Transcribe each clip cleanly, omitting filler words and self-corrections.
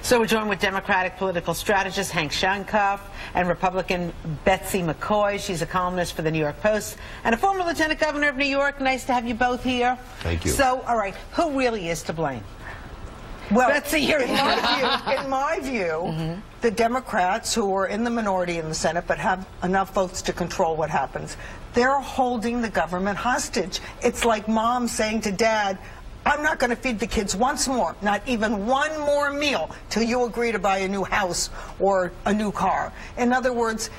So we're joined with Democratic political strategist Hank Shonkoff and Republican Betsy McCaughey. She's a columnist for the New York Post and a former lieutenant governor of New York. Nice to have you both here. Thank you. So, all right, who really is to blame? Well, Betsy, you're in my view, the Democrats, who are in the minority in the Senate but have enough votes to control what happens, they're holding the government hostage. It's like mom saying to dad, I'm not going to feed the kids once more, not even one more meal, till you agree to buy a new house or a new car. In other words,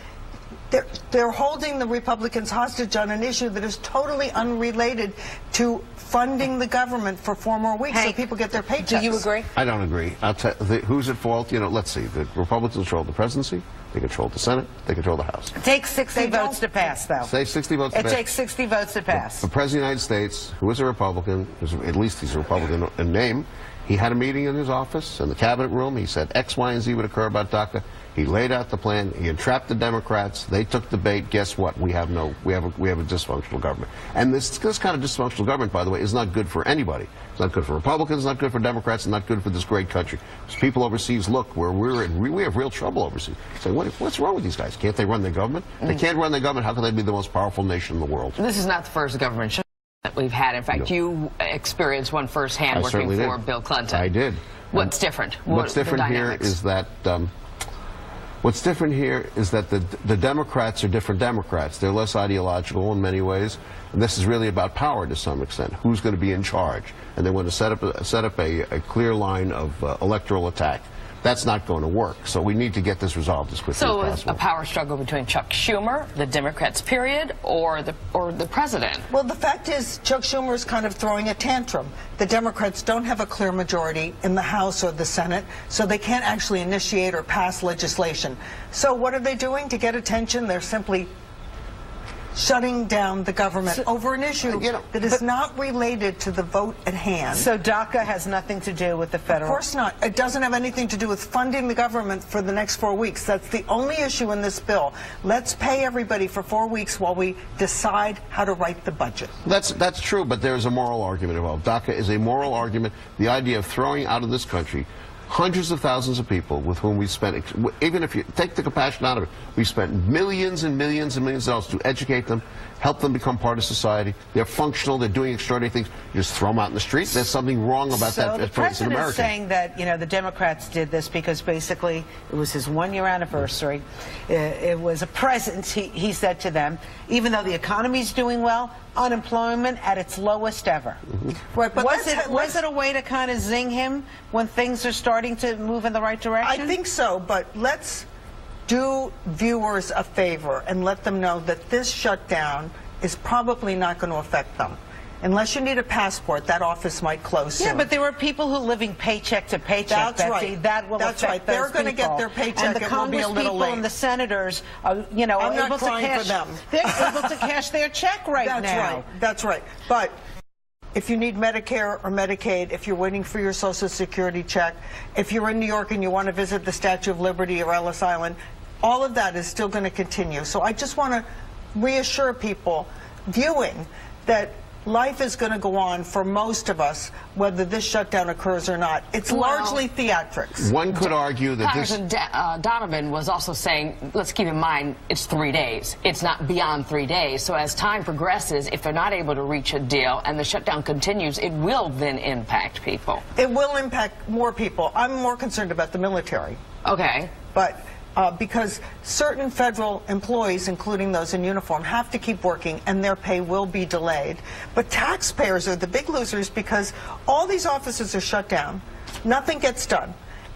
they're holding the Republicans hostage on an issue that is totally unrelated to funding the government for 4 more weeks, Hank, so people get their paychecks. Do you agree? I don't agree. I'll tell who's at fault. You know, let's see. The Republicans control the presidency. They control the Senate. They control the House. It takes 60 votes to pass, though. Say 60 votes to pass. It takes 60 votes to pass. The President of the United States, who is a Republican, at least he's a Republican in name, he had a meeting in his office, in the cabinet room. He said X, Y, and Z would occur about DACA. He laid out the plan. He entrapped the Democrats. They took the bait. Guess what? We have a dysfunctional government. And this kind of dysfunctional government, by the way, is not good for anybody. It's not good for Republicans. It's not good for Democrats. It's not good for this great country. Because people overseas look where we have real trouble overseas. Say, what's wrong with these guys? Can't they run their government? They can't run their government. How can they be the most powerful nation in the world? This is not the first government shutdown that we've had. In fact, you experienced one firsthand working for Bill Clinton. I did. What's different? What's different here is that the Democrats are different Democrats. They're less ideological in many ways, and this is really about power to some extent. Who's going to be in charge? And they want to set up a clear line of electoral attack. That's not going to work. So we need to get this resolved as quickly as possible. So is a power struggle between Chuck Schumer, the Democrats, period, or the president? Well, the fact is, Chuck Schumer is kind of throwing a tantrum. The Democrats don't have a clear majority in the House or the Senate, so they can't actually initiate or pass legislation. So what are they doing to get attention? They're simply shutting down the government over an issue that is not related to the vote at hand. So DACA has nothing to do with the federal... Of course not. It doesn't have anything to do with funding the government for the next 4 weeks. That's the only issue in this bill. Let's pay everybody for 4 weeks while we decide how to write the budget. That's true, but there's a moral argument involved. DACA is a moral argument. The idea of throwing out of this country hundreds of thousands of people with whom we spent, even if you take the compassion out of it, we spent millions and millions and millions of dollars to educate them, help them become part of society. They're functional. They're doing extraordinary things. You just throw them out in the street. There's something wrong about that. So the president is saying that, you know, the Democrats did this because basically it was his 1-year anniversary. It was a present, he said to them, even though the economy's doing well, unemployment at its lowest ever. Right, but was it a way to kind of zing him when things are starting to move in the right direction? I think so, but let's do viewers a favor and let them know that this shutdown is probably not going to affect them. Unless you need a passport, that office might close soon. Yeah, but there are people who are living paycheck to paycheck, That's Betsy. right. That will That's affect right. They're going to get their paycheck. And the Congress people and the senators are, you know, I'm able not to crying cash for them. They're able to cash their check right now. That's right. That's right. But if you need Medicare or Medicaid, if you're waiting for your Social Security check, if you're in New York and you want to visit the Statue of Liberty or Ellis Island, all of that is still going to continue. So I just want to reassure people viewing that life is going to go on for most of us, whether this shutdown occurs or not. It's largely theatrics. One could argue that Congressman Donovan was also saying, let's keep in mind, it's 3 days. It's not beyond 3 days. So as time progresses, if they're not able to reach a deal and the shutdown continues, it will then impact people. It will impact more people. I'm more concerned about the military. Okay. But because certain federal employees, including those in uniform, have to keep working and their pay will be delayed. But taxpayers are the big losers because all these offices are shut down, nothing gets done.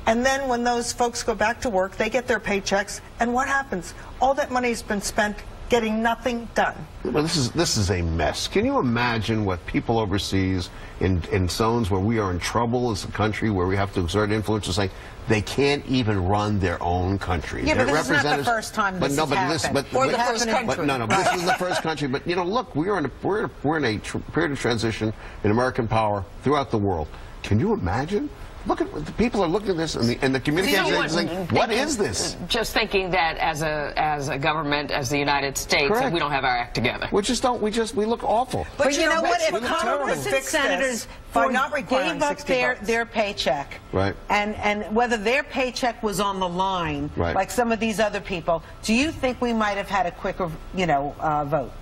And then when those folks go back to work, they get their paychecks, and what happens? All that money has been spent getting nothing done. Well, this is a mess. Can you imagine what people overseas in zones where we are in trouble as a country, where we have to exert influence, saying they can't even run their own country? Yeah, but this is not the first time this has happened. Or the first country. But this is the first country. But you know, look, we're in a period of transition in American power throughout the world. Can you imagine Look at the people are looking at this, and the communication is saying, "What is this?" Just thinking that as a government, as the United States, that we don't have our act together. We just don't. We look awful. But you know what? If Congress and senators by not requiring gave up 60 votes. their paycheck, right, and whether their paycheck was on the line, right, like some of these other people, do you think we might have had a quicker, vote?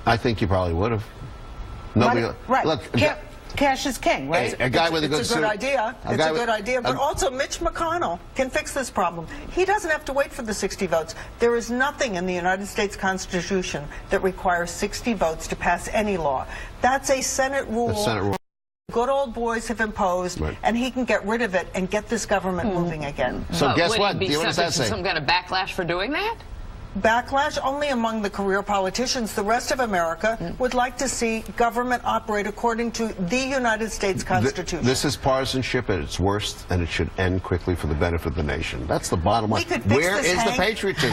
I think you probably would have. Nobody. Right. Look. Cash is king, right? A guy with a good It's a good idea. It's a good idea. But also, Mitch McConnell can fix this problem. He doesn't have to wait for the 60 votes. There is nothing in the United States Constitution that requires 60 votes to pass any law. That's a Senate rule. That's Senate rule. Good old boys have imposed, and he can get rid of it and get this government moving again. So guess what? Would he be subject to some kind of backlash for doing that? Backlash only among the career politicians. The rest of America would like to see government operate according to the United States Constitution. This is partisanship at its worst, and it should end quickly for the benefit of the nation. That's the bottom line. Where is the patriotism?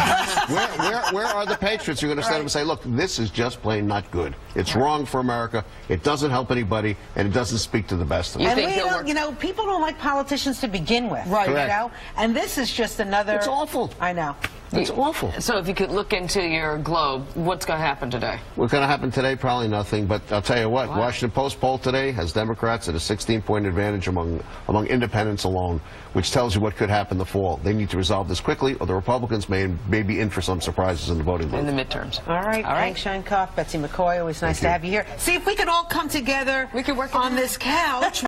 where are the patriots who are going to stand up and say, look, this is just plain not good. It's wrong for America. It doesn't help anybody, and it doesn't speak to the best of us. And people don't like politicians to begin with. Right. Correct. And this is just another... It's awful. I know. It's awful. So if you could look into your globe, what's going to happen today? What's going to happen today? Probably nothing. But I'll tell you what, Washington Post poll today has Democrats at a 16-point advantage among independents alone, which tells you what could happen in the fall. They need to resolve this quickly, or the Republicans may be in for some surprises in the voting booth. In the midterms. All right. Thanks, Sheinkoff. Betsy McCaughey, always nice to have you here. See if we can all come together on this couch.